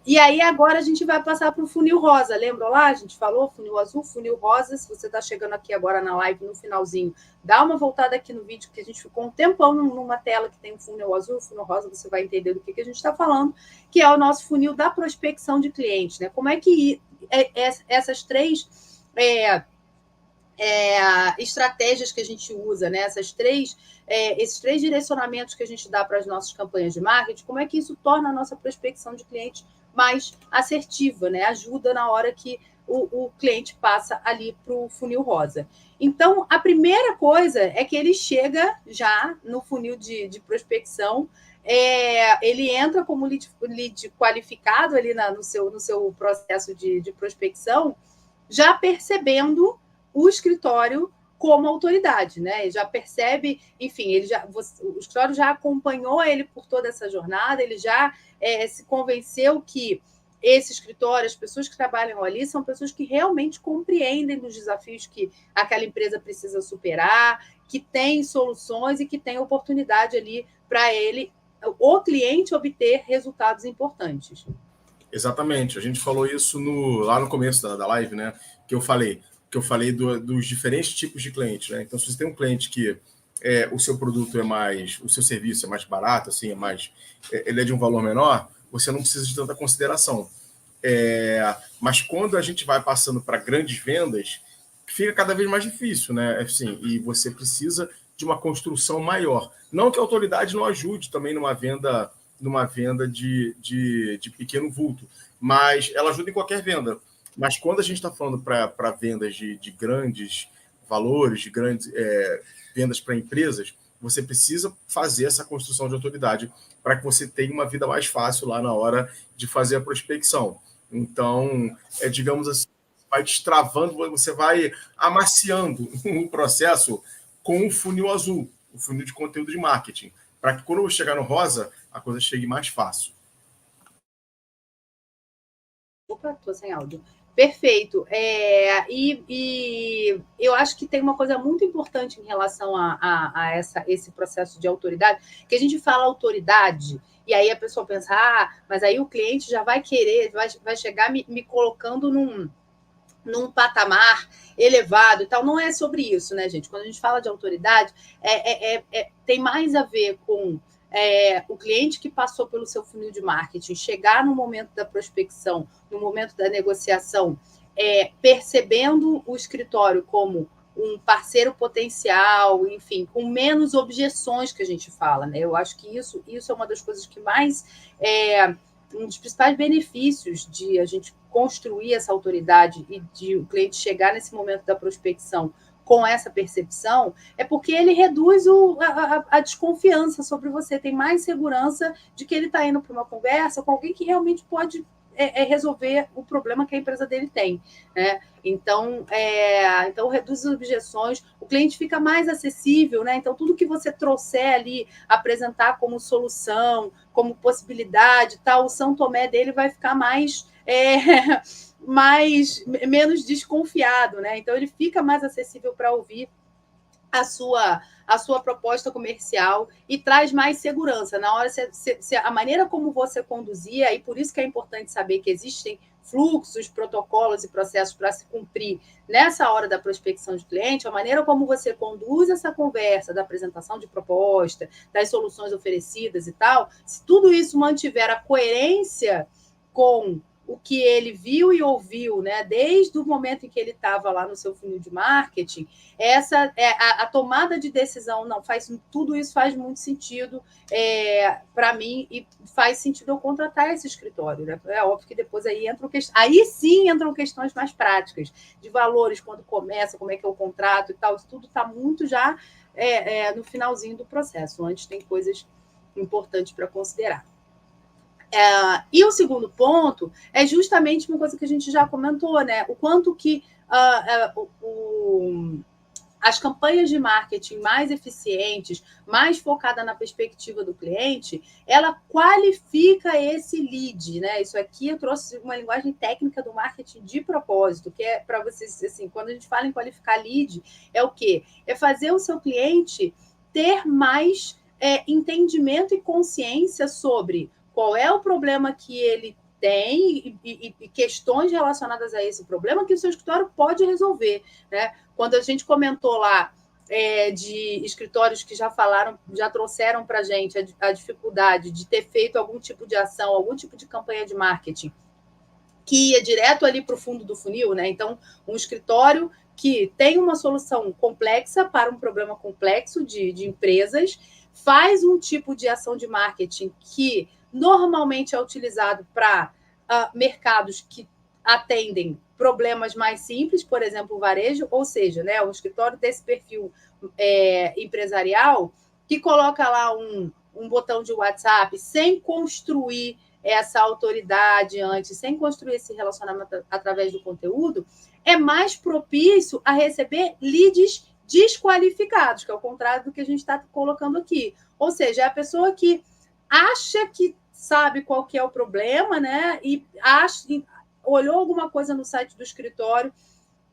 E aí, agora a gente vai passar para o funil rosa. Lembra lá? A gente falou funil azul, funil rosa. Se você está chegando aqui agora na live, no finalzinho, dá uma voltada aqui no vídeo, que a gente ficou um tempão numa tela que tem o funil azul, o funil rosa, você vai entender do que a gente está falando, que é o nosso funil da prospecção de clientes, né? Como é que essas três estratégias que a gente usa, né? Esses três direcionamentos que a gente dá para as nossas campanhas de marketing, como é que isso torna a nossa prospecção de clientes mais assertiva, né? Ajuda na hora que o cliente passa ali para o funil rosa. Então, a primeira coisa é que ele chega já no funil de prospecção, ele entra como lead qualificado ali no seu processo de prospecção, já percebendo o escritório como autoridade, né? Ele já percebe, enfim, o escritório já acompanhou ele por toda essa jornada, ele já se convenceu que esse escritório, as pessoas que trabalham ali, são pessoas que realmente compreendem os desafios que aquela empresa precisa superar, que tem soluções e que tem oportunidade ali para ele, o cliente, obter resultados importantes. Exatamente, a gente falou isso lá no começo da live, né? Que eu falei dos diferentes tipos de clientes, né? Então, se você tem um cliente que o seu produto o seu serviço é mais barato, assim, ele é de um valor menor, você não precisa de tanta consideração. Mas quando a gente vai passando para grandes vendas, fica cada vez mais difícil, né? Assim, e você precisa de uma construção maior. Não que a autoridade não ajude também numa venda de pequeno vulto, mas ela ajuda em qualquer venda. Mas quando a gente está falando para vendas de grandes valores, de grandes vendas para empresas, você precisa fazer essa construção de autoridade para que você tenha uma vida mais fácil lá na hora de fazer a prospecção. Então, digamos assim, vai destravando, você vai amaciando o processo com o funil azul, o funil de conteúdo de marketing, para que quando chegar no rosa, a coisa chegue mais fácil. Opa, estou sem áudio. Perfeito. E eu acho que tem uma coisa muito importante em relação a esse processo de autoridade, que a gente fala autoridade, e aí a pessoa pensa, mas aí o cliente já vai querer, vai chegar me colocando num patamar elevado e tal. Não é sobre isso, né, gente? Quando a gente fala de autoridade, tem mais a ver com o cliente que passou pelo seu funil de marketing, chegar no momento da prospecção, no momento da negociação, percebendo o escritório como um parceiro potencial, enfim, com menos objeções que a gente fala, né? Eu acho que isso é uma das coisas que mais um dos principais benefícios de a gente construir essa autoridade e de o cliente chegar nesse momento da prospecção com essa percepção, é porque ele reduz a desconfiança sobre você, tem mais segurança de que ele está indo para uma conversa com alguém que realmente pode resolver o problema que a empresa dele tem, né? Então reduz as objeções, o cliente fica mais acessível, né? Então, tudo que você trouxer ali, apresentar como solução, como possibilidade, tal, o São Tomé dele vai ficar menos desconfiado, né? Então, ele fica mais acessível para ouvir a sua proposta comercial e traz mais segurança. Na hora, a maneira como você conduzir, e por isso que é importante saber que existem fluxos, protocolos e processos para se cumprir nessa hora da prospecção de cliente, a maneira como você conduz essa conversa, da apresentação de proposta, das soluções oferecidas e tal, se tudo isso mantiver a coerência com o que ele viu e ouviu, né, desde o momento em que ele estava lá no seu funil de marketing, essa a tomada de decisão, tudo isso faz muito sentido para mim, e faz sentido eu contratar esse escritório, né? É óbvio que depois aí sim entram questões mais práticas, de valores, quando começa, como é que é o contrato e tal, isso tudo está muito já no finalzinho do processo, antes tem coisas importantes para considerar. E o segundo ponto é justamente uma coisa que a gente já comentou, né? O quanto que as campanhas de marketing mais eficientes, mais focada na perspectiva do cliente, ela qualifica esse lead, né? Isso aqui eu trouxe uma linguagem técnica do marketing de propósito, que é para vocês, assim, quando a gente fala em qualificar lead, é o quê? É fazer o seu cliente ter mais entendimento e consciência sobre qual é o problema que ele tem e questões relacionadas a esse problema que o seu escritório pode resolver, né? Quando a gente comentou lá de escritórios que já trouxeram para a gente a dificuldade de ter feito algum tipo de ação, algum tipo de campanha de marketing que ia direto ali para o fundo do funil, né? Então, um escritório que tem uma solução complexa para um problema complexo de empresas, faz um tipo de ação de marketing que normalmente é utilizado para mercados que atendem problemas mais simples, por exemplo, o varejo, ou seja, né, um escritório desse perfil empresarial que coloca lá um botão de WhatsApp sem construir essa autoridade antes, sem construir esse relacionamento através do conteúdo, é mais propício a receber leads desqualificados, que é o contrário do que a gente está colocando aqui. Ou seja, é a pessoa que acha que sabe qual que é o problema, né? E olhou alguma coisa no site do escritório,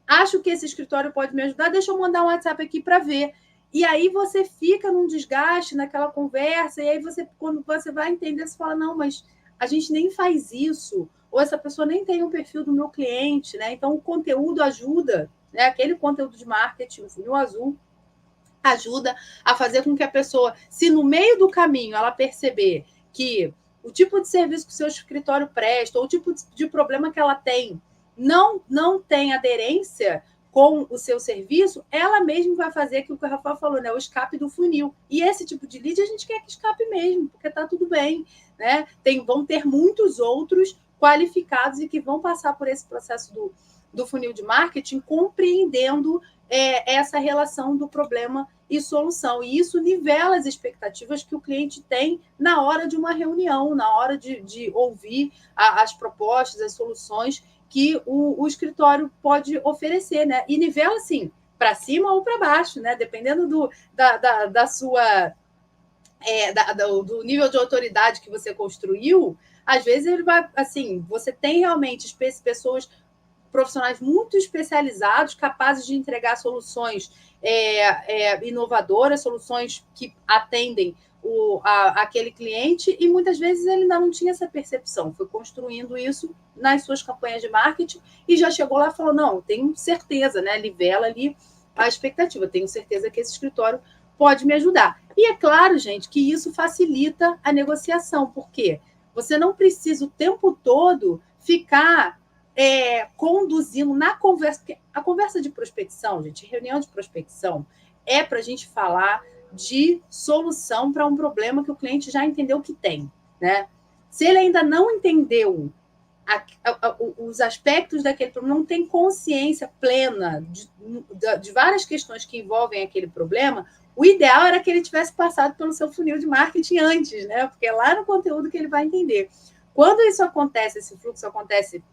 acho que esse escritório pode me ajudar, deixa eu mandar um WhatsApp aqui para ver. E aí você fica num desgaste naquela conversa, e aí quando você vai entender, você fala, não, mas a gente nem faz isso, ou essa pessoa nem tem um perfil do meu cliente, né? Então o conteúdo ajuda, né? Aquele conteúdo de marketing, o funil azul, ajuda a fazer com que a pessoa, se no meio do caminho ela perceber que o tipo de serviço que o seu escritório presta, ou o tipo de problema que ela tem, não tem aderência com o seu serviço, ela mesma vai fazer aquilo que o Rafael falou, né? O escape do funil. E esse tipo de lead a gente quer que escape mesmo, porque está tudo bem, né? Vão ter muitos outros qualificados e que vão passar por esse processo do funil de marketing, compreendendo essa relação do problema e solução. E isso nivela as expectativas que o cliente tem na hora de uma reunião, na hora de ouvir as propostas, as soluções que o escritório pode oferecer, né? E nivela, assim, para cima ou para baixo, né? Dependendo da sua... do nível de autoridade que você construiu, às vezes ele vai, assim, você tem realmente pessoas, profissionais muito especializados, capazes de entregar soluções inovadoras, soluções que atendem aquele cliente, e muitas vezes ele ainda não tinha essa percepção, foi construindo isso nas suas campanhas de marketing e já chegou lá e falou, não, tenho certeza, né? Nivela ali a expectativa, tenho certeza que esse escritório pode me ajudar. E é claro, gente, que isso facilita a negociação, porque você não precisa o tempo todo ficar conduzindo na conversa, porque a conversa de prospecção, gente, reunião de prospecção, é para a gente falar de solução para um problema que o cliente já entendeu que tem, né? Se ele ainda não entendeu os aspectos daquele problema, não tem consciência plena de várias questões que envolvem aquele problema, o ideal era que ele tivesse passado pelo seu funil de marketing antes, né? Porque é lá no conteúdo que ele vai entender. Quando isso acontece, esse fluxo acontece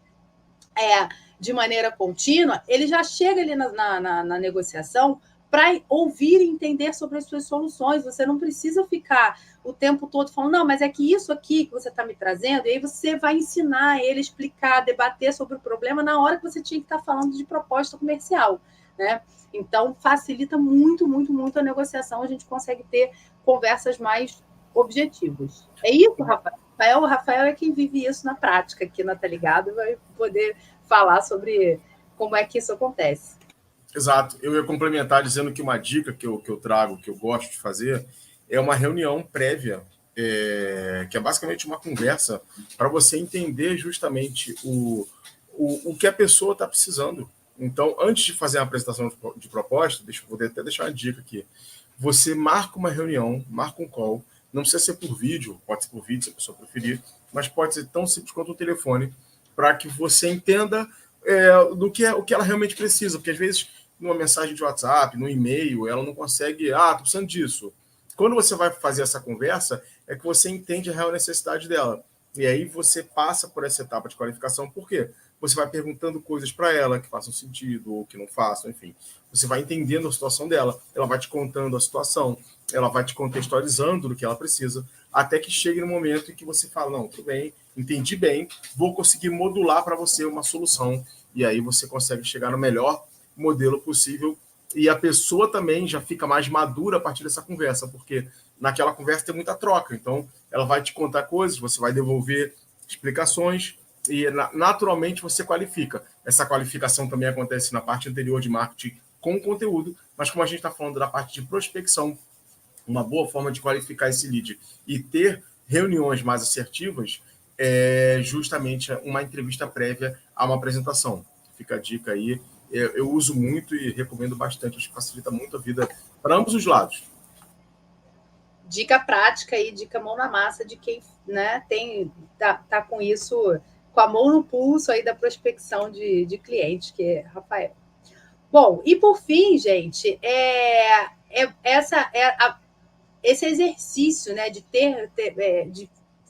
de maneira contínua, ele já chega ali na negociação para ouvir e entender sobre as suas soluções. Você não precisa ficar o tempo todo falando, não, mas é que isso aqui que você está me trazendo, e aí você vai ensinar ele, explicar, debater sobre o problema na hora que você tinha que estar falando de proposta comercial, né? Então, facilita muito, muito, muito a negociação, a gente consegue ter conversas mais objetivas. É isso, Rafael? O Rafael é quem vive isso na prática aqui na Tá Ligado, vai poder falar sobre como é que isso acontece. Exato. Eu ia complementar dizendo que uma dica que eu trago, que eu gosto de fazer, é uma reunião prévia, que é basicamente uma conversa para você entender justamente o que a pessoa está precisando. Então, antes de fazer a apresentação de proposta, vou até deixar uma dica aqui. Você marca uma reunião, marca um call, não precisa ser por vídeo, pode ser por vídeo se a pessoa preferir, mas pode ser tão simples quanto um telefone, para que você entenda o que ela realmente precisa, porque às vezes numa mensagem de WhatsApp, no e-mail, ela não consegue, estou precisando disso. Quando você vai fazer essa conversa, é que você entende a real necessidade dela. E aí você passa por essa etapa de qualificação, por quê? Você vai perguntando coisas para ela que façam sentido ou que não façam, enfim. Você vai entendendo a situação dela, ela vai te contando a situação, ela vai te contextualizando do que ela precisa, até que chegue no momento em que você fala, não, tudo bem, entendi bem, vou conseguir modular para você uma solução. E aí você consegue chegar no melhor modelo possível, e a pessoa também já fica mais madura a partir dessa conversa, porque naquela conversa tem muita troca, então ela vai te contar coisas, você vai devolver explicações, e naturalmente você qualifica. Essa qualificação também acontece na parte anterior de marketing com conteúdo, mas como a gente está falando da parte de prospecção, uma boa forma de qualificar esse lead e ter reuniões mais assertivas é justamente uma entrevista prévia a uma apresentação. Fica a dica aí. Eu uso muito e recomendo bastante, acho que facilita muito a vida para ambos os lados. Dica prática aí, dica mão na massa de quem, né, tá com isso, com a mão no pulso aí da prospecção de clientes, que é Rafael. Bom, e por fim, gente, esse exercício, né, de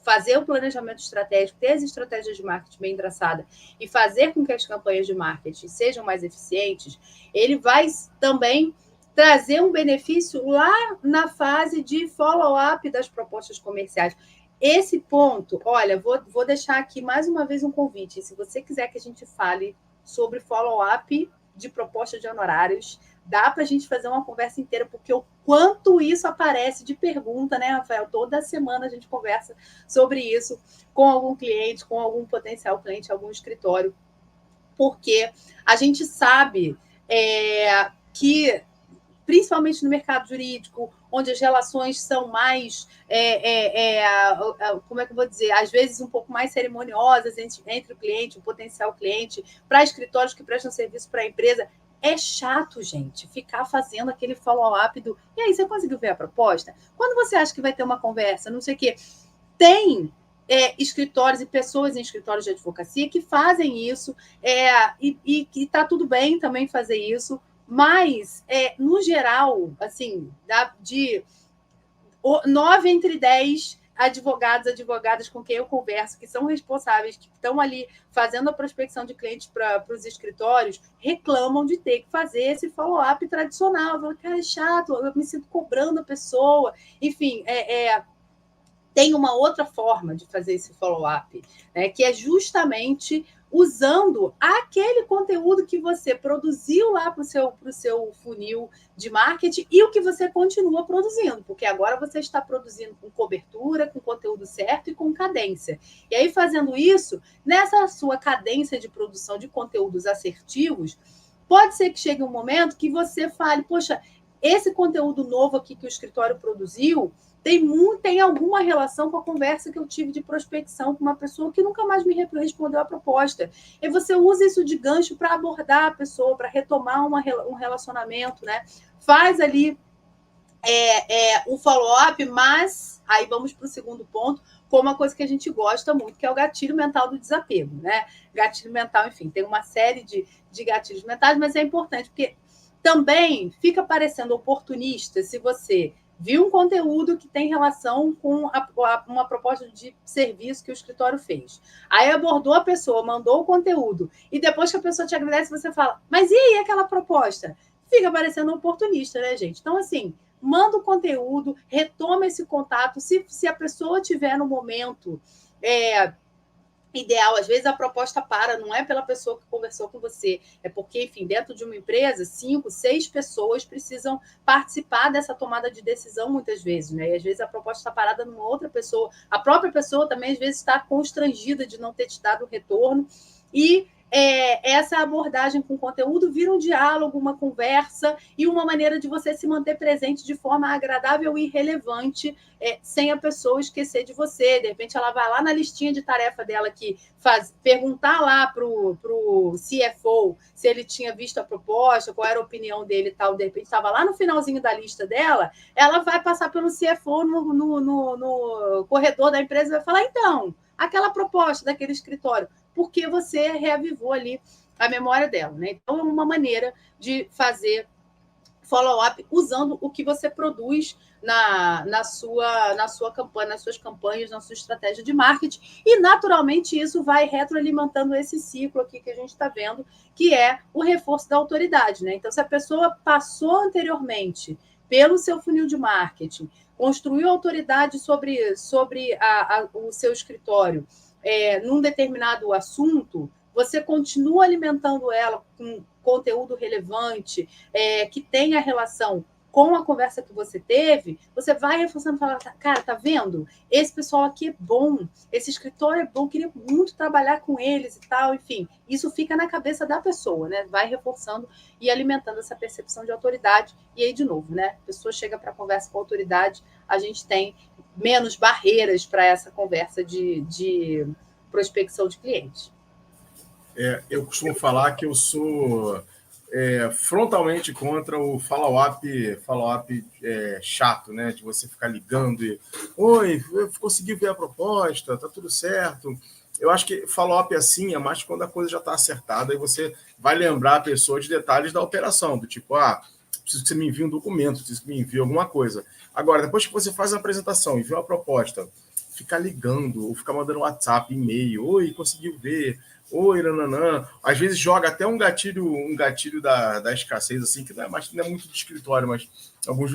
fazer o planejamento estratégico, ter as estratégias de marketing bem traçadas e fazer com que as campanhas de marketing sejam mais eficientes, ele vai também trazer um benefício lá na fase de follow-up das propostas comerciais. Esse ponto, olha, vou deixar aqui mais uma vez um convite. Se você quiser que a gente fale sobre follow-up de proposta de honorários, dá para a gente fazer uma conversa inteira, porque o quanto isso aparece de pergunta, né, Rafael? Toda semana a gente conversa sobre isso com algum cliente, com algum potencial cliente, algum escritório, porque a gente sabe que, principalmente no mercado jurídico, onde as relações são mais, como é que eu vou dizer, às vezes um pouco mais cerimoniosas entre o cliente, o potencial cliente, para escritórios que prestam serviço para a empresa, é chato, gente, ficar fazendo aquele follow-up do... E aí, você conseguiu ver a proposta? Quando você acha que vai ter uma conversa, não sei o quê, tem escritórios e pessoas em escritórios de advocacia que fazem isso, e está tudo bem também fazer isso, mas, no geral, assim, de 9 entre 10 advogadas com quem eu converso, que são responsáveis, que estão ali fazendo a prospecção de clientes para os escritórios, reclamam de ter que fazer esse follow-up tradicional. Falam, cara, é chato, eu me sinto cobrando a pessoa. Enfim, tem uma outra forma de fazer esse follow-up, né, que é justamente usando aquele conteúdo que você produziu lá para o seu funil de marketing e o que você continua produzindo, porque agora você está produzindo com cobertura, com conteúdo certo e com cadência. E aí, fazendo isso, nessa sua cadência de produção de conteúdos assertivos, pode ser que chegue um momento que você fale, poxa, esse conteúdo novo aqui que o escritório produziu tem alguma relação com a conversa que eu tive de prospecção com uma pessoa que nunca mais me respondeu a proposta. E você usa isso de gancho para abordar a pessoa, para retomar um relacionamento, né? Faz ali um follow-up, mas aí vamos para o segundo ponto, com uma coisa que a gente gosta muito, que é o gatilho mental do desapego, né? Gatilho mental, enfim, tem uma série de gatilhos mentais, mas é importante, porque também fica parecendo oportunista se você viu um conteúdo que tem relação com uma proposta de serviço que o escritório fez. Aí abordou a pessoa, mandou o conteúdo, e depois que a pessoa te agradece, você fala, mas e aí aquela proposta? Fica parecendo oportunista, né, gente? Então, assim, manda o conteúdo, retoma esse contato. Se a pessoa tiver no momento ideal, às vezes a proposta não é pela pessoa que conversou com você, é porque, enfim, dentro de uma empresa, 5, 6 pessoas precisam participar dessa tomada de decisão muitas vezes, né? E às vezes a proposta está parada numa outra pessoa, a própria pessoa também às vezes está constrangida de não ter te dado o retorno, e essa abordagem com conteúdo vira um diálogo, uma conversa e uma maneira de você se manter presente de forma agradável e relevante, sem a pessoa esquecer de você. De repente, ela vai lá na listinha de tarefa dela que perguntar lá para o CFO se ele tinha visto a proposta, qual era a opinião dele e tal. De repente, estava lá no finalzinho da lista dela, ela vai passar pelo CFO no corredor da empresa e vai falar, então, aquela proposta daquele escritório, porque você reavivou ali a memória dela, né? Então, é uma maneira de fazer follow-up usando o que você produz na sua campanha, nas suas campanhas, na sua estratégia de marketing, e naturalmente isso vai retroalimentando esse ciclo aqui que a gente está vendo, que é o reforço da autoridade, né? Então, se a pessoa passou anteriormente pelo seu funil de marketing, construiu autoridade sobre o seu escritório, num determinado assunto, você continua alimentando ela com conteúdo relevante, que tenha relação com a conversa que você teve, você vai reforçando, falar, cara, tá vendo? Esse pessoal aqui é bom, esse escritório é bom, queria muito trabalhar com eles e tal, enfim. Isso fica na cabeça da pessoa, né? Vai reforçando e alimentando essa percepção de autoridade. E aí, de novo, né? A pessoa chega para a conversa com a autoridade, a gente tem menos barreiras para essa conversa de prospecção de clientes. Eu costumo falar que eu sou frontalmente contra o follow-up chato, né? De você ficar ligando e oi, eu consegui ver a proposta, tá tudo certo. Eu acho que follow-up assim é mais quando a coisa já está acertada e você vai lembrar a pessoa de detalhes da operação, do tipo, preciso que você me envie um documento, preciso que me envie alguma coisa. Agora, depois que você faz a apresentação e vê uma proposta, ficar ligando ou ficar mandando WhatsApp, e-mail, oi, conseguiu ver, oi, nananã. Às vezes joga até um gatilho da escassez, assim, que não é muito de escritório, mas alguns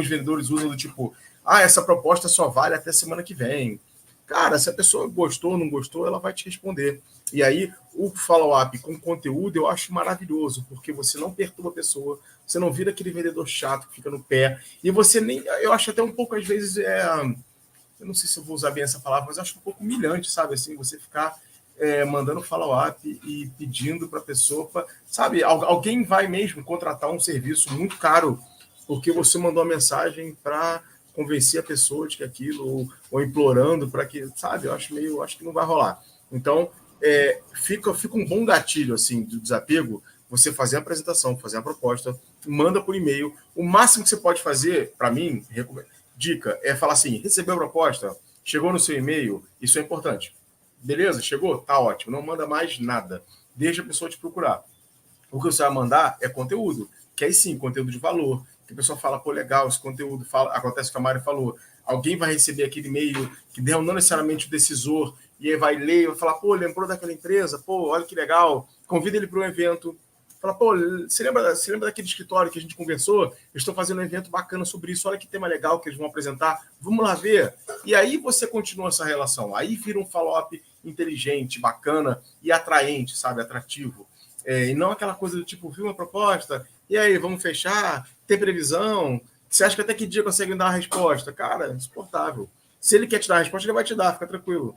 vendedores usam do tipo, essa proposta só vale até semana que vem. Cara, se a pessoa gostou ou não gostou, ela vai te responder. E aí, o follow-up com conteúdo eu acho maravilhoso, porque você não perturba a pessoa, você não vira aquele vendedor chato que fica no pé, e você nem... Eu acho até um pouco, às vezes, eu não sei se eu vou usar bem essa palavra, mas acho um pouco humilhante, sabe? Assim, você ficar mandando follow-up e pedindo para a pessoa... Sabe, alguém vai mesmo contratar um serviço muito caro porque você mandou uma mensagem para convencer a pessoa de que aquilo, ou implorando para que, sabe, eu acho que não vai rolar. Então, fica um bom gatilho, assim, do desapego, você fazer a apresentação, fazer a proposta, manda por e-mail. O máximo que você pode fazer, para mim, dica, é falar assim, recebeu a proposta, chegou no seu e-mail, isso é importante. Beleza? Chegou? Tá ótimo. Não manda mais nada. Deixa a pessoa te procurar. O que você vai mandar é conteúdo, que aí sim, conteúdo de valor, que a pessoa fala, pô, legal, esse conteúdo acontece o que a Mari falou, alguém vai receber aquele e-mail que não necessariamente o decisor, e aí vai ler e vai falar, pô, lembrou daquela empresa, pô, olha que legal, convida ele para um evento, fala, pô, você lembra daquele escritório que a gente conversou? Eu estou fazendo um evento bacana sobre isso, olha que tema legal que eles vão apresentar, vamos lá ver. E aí você continua essa relação, aí vira um follow-up inteligente, bacana e atraente, sabe, atrativo. E não aquela coisa do tipo, viu uma proposta, e aí, vamos fechar? Tem previsão? Você acha que até que dia consegue dar uma resposta? Cara, insuportável. Se ele quer te dar a resposta, ele vai te dar, fica tranquilo.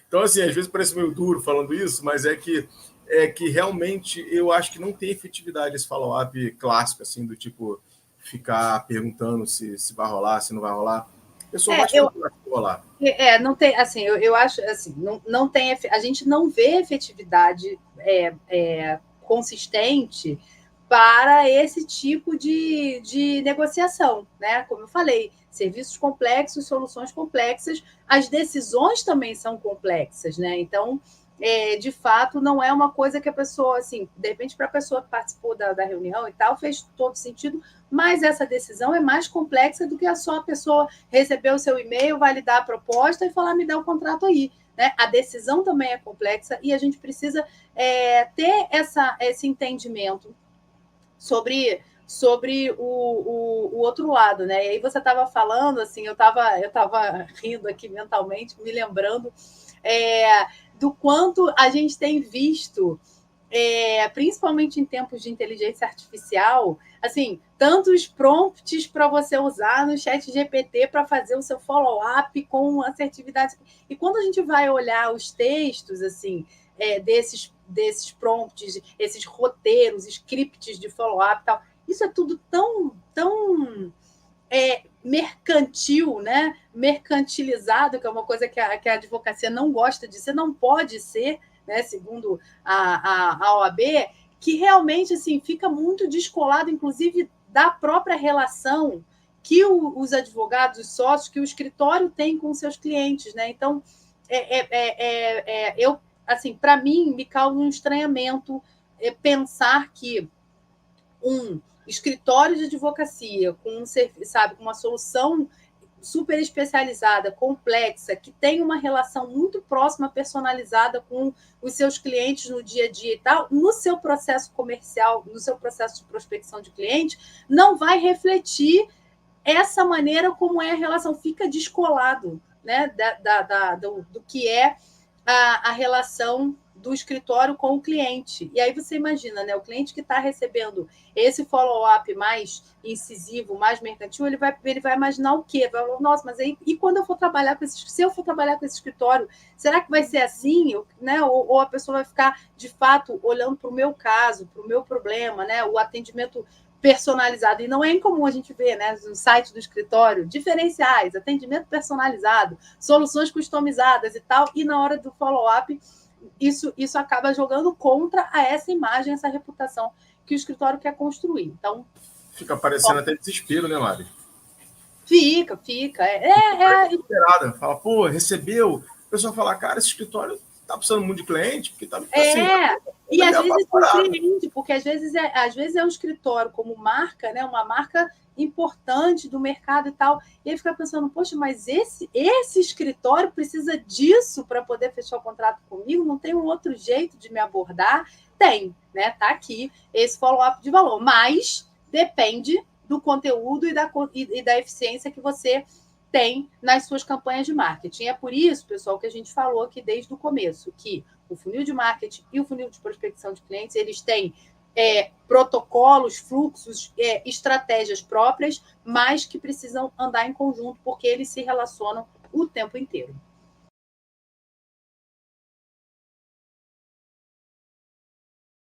Então, assim, às vezes parece meio duro falando isso, mas é que realmente eu acho que não tem efetividade esse follow-up clássico, assim, do tipo, ficar perguntando se vai rolar, se não vai rolar. A pessoa vai te rolar. Não tem, assim, eu acho, assim, não tem, a gente não vê efetividade consistente para esse tipo de negociação, né? Como eu falei, serviços complexos, soluções complexas, as decisões também são complexas, né? Então, de fato, não é uma coisa que a pessoa, assim, de repente, para a pessoa que participou da reunião e tal, fez todo sentido, mas essa decisão é mais complexa do que só a pessoa receber o seu e-mail, validar a proposta e falar, me dá o contrato aí. Né? A decisão também é complexa e a gente precisa ter esse entendimento sobre o outro lado, né? E aí você estava falando, assim, eu estava rindo aqui mentalmente, me lembrando do quanto a gente tem visto, principalmente em tempos de inteligência artificial, assim, tantos prompts para você usar no chat GPT para fazer o seu follow-up com assertividade. E quando a gente vai olhar os textos, assim, desses prompts, esses roteiros, scripts de follow-up e tal, isso é tudo tão mercantil, né? Mercantilizado, que é uma coisa que a advocacia não gosta de ser, não pode ser, né? Segundo a OAB, que realmente assim, fica muito descolado, inclusive, da própria relação que os advogados, os sócios, que o escritório tem com seus clientes, né? Então, eu, assim, para mim, me causa um estranhamento pensar que um escritório de advocacia com com uma solução super especializada, complexa, que tem uma relação muito próxima, personalizada com os seus clientes no dia a dia e tal, no seu processo comercial, no seu processo de prospecção de cliente, não vai refletir essa maneira como é a relação, fica descolado, né, do que é a relação do escritório com o cliente. E aí você imagina, né? O cliente que está recebendo esse follow-up mais incisivo, mais mercantil, ele vai imaginar o quê? Vai falar, nossa, mas aí, e quando eu for trabalhar com se eu for trabalhar com esse escritório, será que vai ser assim? Né? Ou a pessoa vai ficar, de fato, olhando para o meu caso, para o meu problema, né? O atendimento personalizado. E não é incomum a gente ver, né, no site do escritório, diferenciais, atendimento personalizado, soluções customizadas e tal, e na hora do follow-up, isso acaba jogando contra a essa imagem, essa reputação que o escritório quer construir. Então, fica parecendo até desespero, né, Mari? Fica. Fala, pô, recebeu. O pessoal fala, cara, esse escritório tá precisando muito de cliente, porque tá assim. E às vezes surpreende, porque às vezes é um escritório como marca, né? Uma marca importante do mercado e tal. E aí fica pensando, poxa, mas esse escritório precisa disso para poder fechar o contrato comigo? Não tem um outro jeito de me abordar? Tem, né? Tá aqui esse follow-up de valor, mas depende do conteúdo e da eficiência que você tem nas suas campanhas de marketing. É por isso, pessoal, que a gente falou aqui desde o começo, que o funil de marketing e o funil de prospecção de clientes, eles têm protocolos, fluxos, estratégias próprias, mas que precisam andar em conjunto, porque eles se relacionam o tempo inteiro.